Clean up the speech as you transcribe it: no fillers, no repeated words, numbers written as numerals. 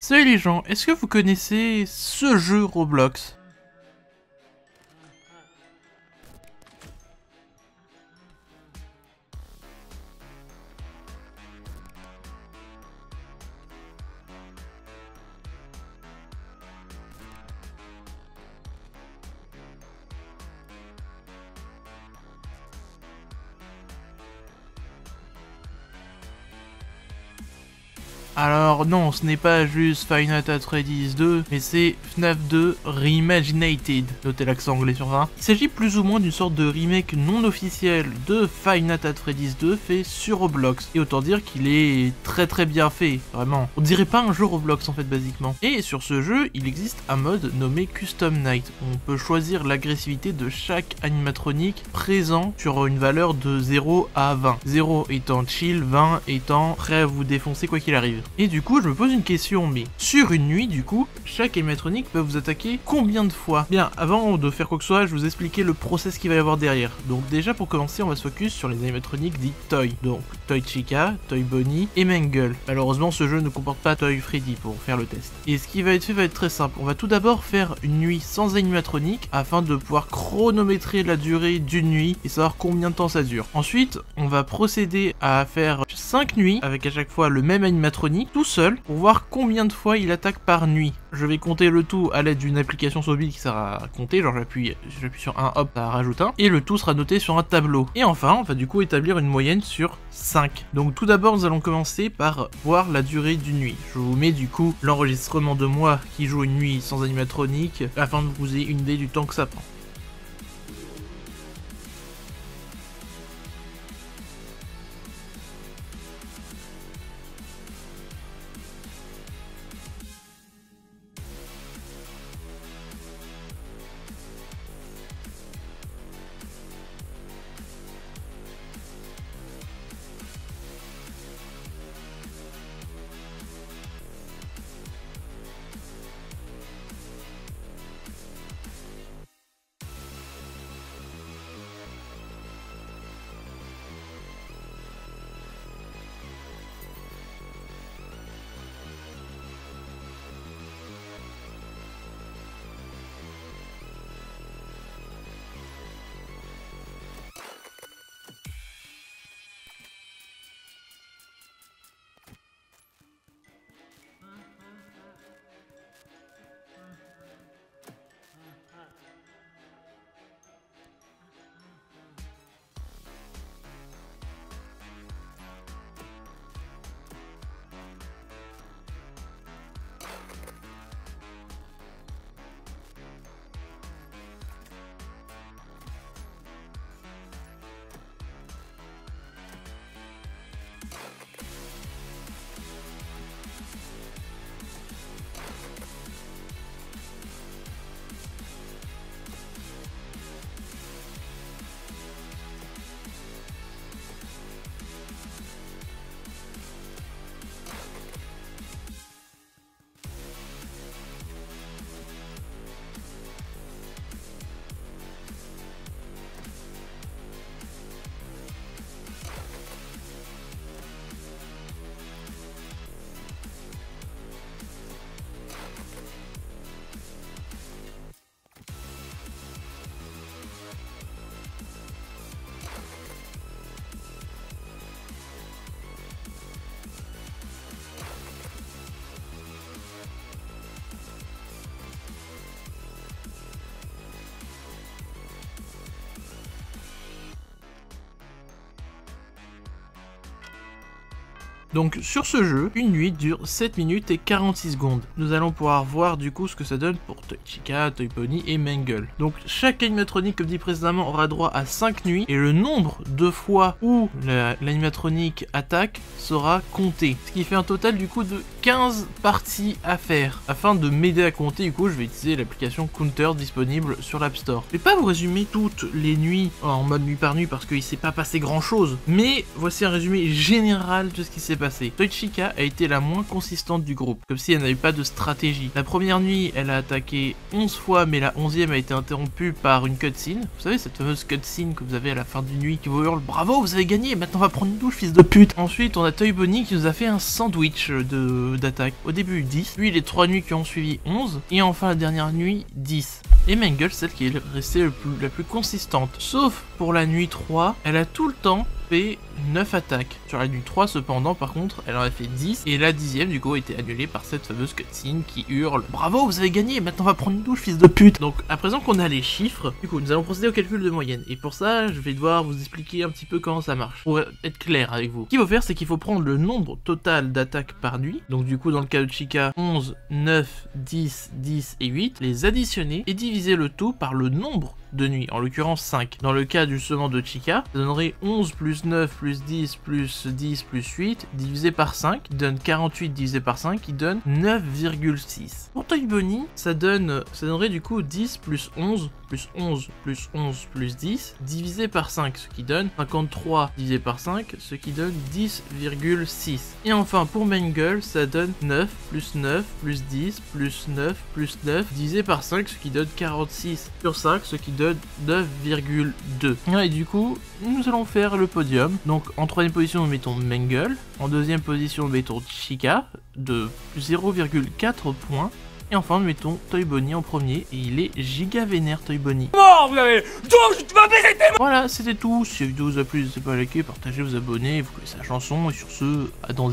Salut les gens, est-ce que vous connaissez ce jeu Roblox? Alors non, ce n'est pas juste Five Nights at Freddy's 2, mais c'est FNAF 2 Reimaginated, notez l'accent anglais sur ça. Il s'agit plus ou moins d'une sorte de remake non officiel de Five Nights at Freddy's 2 fait sur Roblox. Et autant dire qu'il est très bien fait, vraiment. On dirait pas un jeu Roblox en fait basiquement. Et sur ce jeu, il existe un mode nommé Custom Night, où on peut choisir l'agressivité de chaque animatronique présent sur une valeur de 0 à 20. 0 étant chill, 20 étant prêt à vous défoncer quoi qu'il arrive. Et du coup, je me pose une question, mais sur une nuit, du coup, chaque animatronique peut vous attaquer combien de fois? Bien, avant de faire quoi que ce soit, je vous expliquer le process qu'il va y avoir derrière. Donc déjà, pour commencer, on va se focus sur les animatroniques dits Toy. Donc, Toy Chica, Toy Bonnie et Mangle. Malheureusement, ce jeu ne comporte pas Toy Freddy pour faire le test. Et ce qui va être fait va être très simple. On va tout d'abord faire une nuit sans animatronique, afin de pouvoir chronométrer la durée d'une nuit et savoir combien de temps ça dure. Ensuite, on va procéder à faire 5 nuits, avec à chaque fois le même animatronique, tout seul, pour voir combien de fois il attaque par nuit. Je vais compter le tout à l'aide d'une application mobile qui sert à compter, genre j'appuie sur un, hop, ça rajoute un, et le tout sera noté sur un tableau. Et enfin, on va du coup établir une moyenne sur 5. Donc tout d'abord, nous allons commencer par voir la durée d'une nuit. Je vous mets du coup l'enregistrement de moi qui joue une nuit sans animatronique, afin de vous ayez une idée du temps que ça prend. Donc sur ce jeu, une nuit dure 7 minutes et 46 secondes. Nous allons pouvoir voir du coup ce que ça donne pour Toy Chica, Toy Bonnie et Mangle. Donc chaque animatronique, comme dit précédemment, aura droit à 5 nuits et le nombre de fois où l'animatronique attaque sera compté. Ce qui fait un total du coup de 15 parties à faire. Afin de m'aider à compter, du coup je vais utiliser l'application Counter disponible sur l'App Store. Je vais pas vous résumer toutes les nuits en mode nuit par nuit parce qu'il s'est pas passé grand chose. Mais voici un résumé général de ce qui s'est passé passé. Toy Chica a été la moins consistante du groupe, comme si elle n'avait pas de stratégie. La première nuit, elle a attaqué 11 fois, mais la 11e a été interrompue par une cutscene. Vous savez, cette fameuse cutscene que vous avez à la fin d'une nuit qui vous hurle « Bravo, vous avez gagné, maintenant on va prendre une douche, fils de pute !» Ensuite, on a Toy Bonnie qui nous a fait un sandwich d'attaque. Au début 10, puis les 3 nuits qui ont suivi 11, et enfin la dernière nuit 10. Et Mangle, celle qui est restée la plus consistante. Sauf pour la nuit 3, elle a tout le temps fait 9 attaques. Sur la nuit 3 cependant, par contre, elle en a fait 10, et la 10e du coup a été annulée par cette fameuse cutscene qui hurle « Bravo, vous avez gagné, maintenant on va prendre une douche, fils de pute !» Donc à présent qu'on a les chiffres, du coup nous allons procéder au calcul de moyenne, et pour ça je vais devoir vous expliquer un petit peu comment ça marche, pour être clair avec vous. Ce qu'il faut faire, c'est qu'il faut prendre le nombre total d'attaques par nuit, donc du coup dans le cas de Chica, 11, 9, 10, 10 et 8, les additionner et diviser le tout par le nombre de nuit, en l'occurrence 5. Dans le cas justement de Chica, ça donnerait 11 plus 9 plus 10 plus 10 plus 8 divisé par 5, qui donne 48 divisé par 5, qui donne 9,6. Pour Toy Bonnie, ça donnerait du coup 10 plus 11 plus 11 plus 11 plus 10 divisé par 5, ce qui donne 53 divisé par 5, ce qui donne 10,6. Et enfin pour Mangle, ça donne 9 plus 9 plus 10 plus 9 plus 9 divisé par 5, ce qui donne 46 sur 5, ce qui donne 9,2. Et du coup, nous allons faire le podium. Donc en troisième position, nous mettons Mangle. En deuxième position, nous mettons Chica de 0,4 points. Et enfin, nous mettons Toy Bonnie en premier. Et il est giga vénère, Toy Bonnie. Mort, vous avez... Tu vas baiser tes... Voilà, c'était tout. Si la vidéo vous a plu, n'hésitez pas à liker, partager, vous abonner, vous connaissez la chanson. Et sur ce, à dans...